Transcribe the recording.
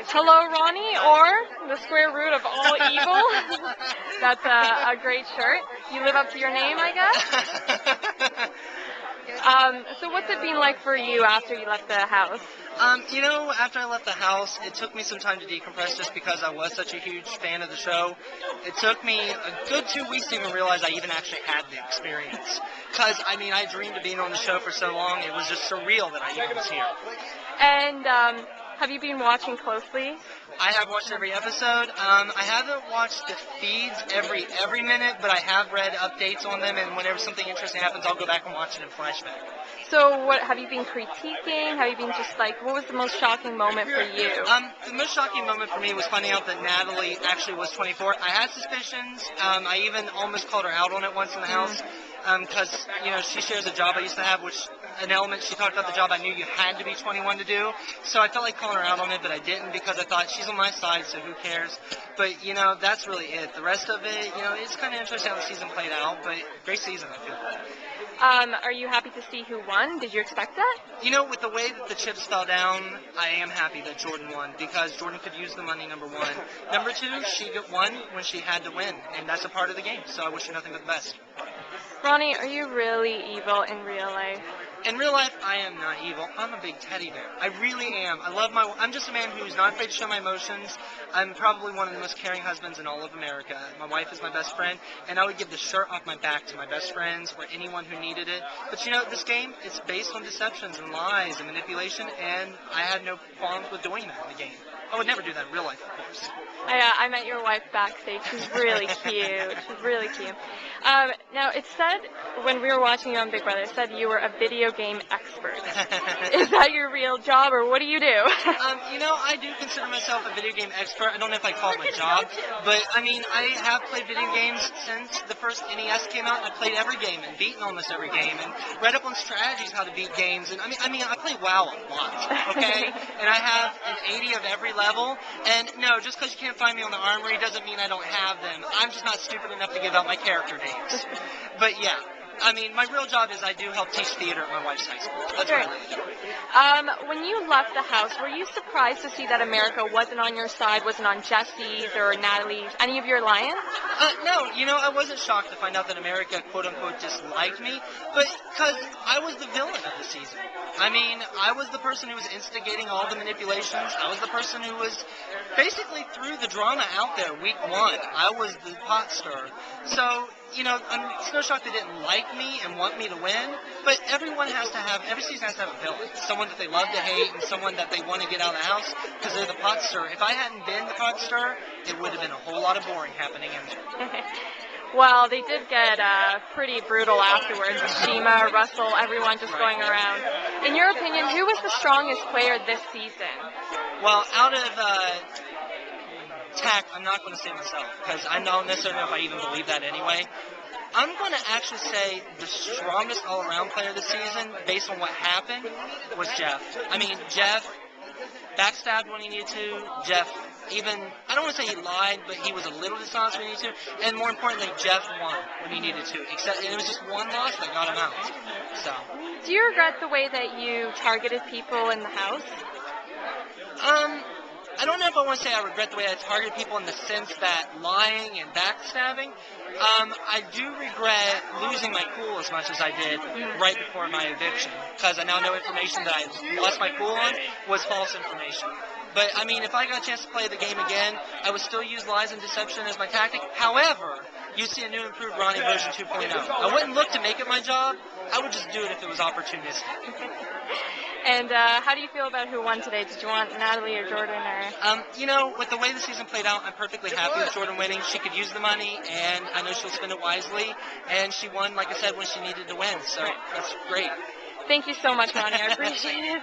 Hello, Ronnie, or the square root of all evil. That's a great shirt. You live up to your name, I guess. So what's it been like for you after you left the house? After I left the house, it took me some time to decompress just because I was such a huge fan of the show. It took me a good 2 weeks to even realize I even actually had the experience. Because, I dreamed of being on the show for so long, it was just surreal that I even was here. And have you been watching closely? I have watched every episode. I haven't watched the feeds every minute, but I have read updates on them, and whenever something interesting happens, I'll go back and watch it in flashback. So what have you been critiquing? Have you been just like, what was the most shocking moment for you? The most shocking moment for me was finding out that Natalie actually was 24. I had suspicions. I even almost called her out on it once in the house because, she shares a job I used to have, which an element, she talked about the job I knew you had to be 21 to do. So I felt like calling her out on it, but I didn't because I thought she's on my side, so who cares? But, that's really it. The rest of it, it's kind of interesting how the season played out, but great season, I feel. Are you happy to see who won? Did you expect that? With the way that the chips fell down, I am happy that Jordan won because Jordan could use the money, number one. Number two, she won when she had to win, and that's a part of the game, so I wish her nothing but the best. Ronnie, are you really evil in real life? In real life, I am not evil. I'm a big teddy bear. I really am. I'm just a man who's not afraid to show my emotions. I'm probably one of the most caring husbands in all of America. My wife is my best friend, and I would give the shirt off my back to my best friends or anyone who needed it. But this game, it's based on deceptions and lies and manipulation, and I had no qualms with doing that in the game. I would never do that in real life, of course. I met your wife backstage. She's really cute. She's really cute. Now, it said, when we were watching you on Big Brother, it said you were a video game expert. Is that your real job, or what do you do? I do consider myself a video game expert. I don't know if I call it my job, but, I have played video games since the first NES came out, and I played every game and beaten almost every game and read up on strategies how to beat games. And, I play WoW a lot, okay? And I have an 80 of every level, and no, just because you can't find me on the Armory doesn't mean I don't have them. I'm just not stupid enough to give out my character names. But yeah, my real job is I do help teach theater at my wife's high school. That's right. When you left the house, were you surprised to see that America wasn't on your side, wasn't on Jesse's or Natalie's, any of your alliance? No, I wasn't shocked to find out that America, quote-unquote, disliked me, but because I was the villain of the season. I was the person who was instigating all the manipulations. I was the person who was basically threw the drama out there week one. I was the pot stirrer. So, it's no shock they didn't like me and want me to win, but every season has to have a villain. Someone that they love to hate and someone that they want to get out of the house because they're the pot stirrer. If I hadn't been the pot stirrer, it would have been a whole lot of boring happening in there. Well, they did get pretty brutal afterwards. Shima, Russell, everyone just going around. In your opinion, who was the strongest player this season? Well, out of tech, I'm not going to say myself because I don't necessarily know if I even believe that anyway. I'm going to actually say the strongest all-around player this season, based on what happened, was Jeff. Jeff backstabbed when he needed to. Jeff I don't want to say he lied, but he was a little dishonest when he needed to. And more importantly, Jeff won when he needed to. And it was just one loss that got him out. So. Do you regret the way that you targeted people in the house? I don't know if I want to say I regret the way I targeted people in the sense that lying and backstabbing. I do regret losing my cool as much as I did right before my eviction, because I now know information that I lost my cool on was false information. But, if I got a chance to play the game again, I would still use lies and deception as my tactic. However, you see a new improved Ronnie version 2.0. I wouldn't look to make it my job. I would just do it if it was opportunistic. And how do you feel about who won today? Did you want Natalie or Jordan? Or with the way the season played out, I'm perfectly happy with Jordan winning. She could use the money, and I know she'll spend it wisely. And she won, like I said, when she needed to win. So that's great. Thank you so much, Ronnie. I appreciate it.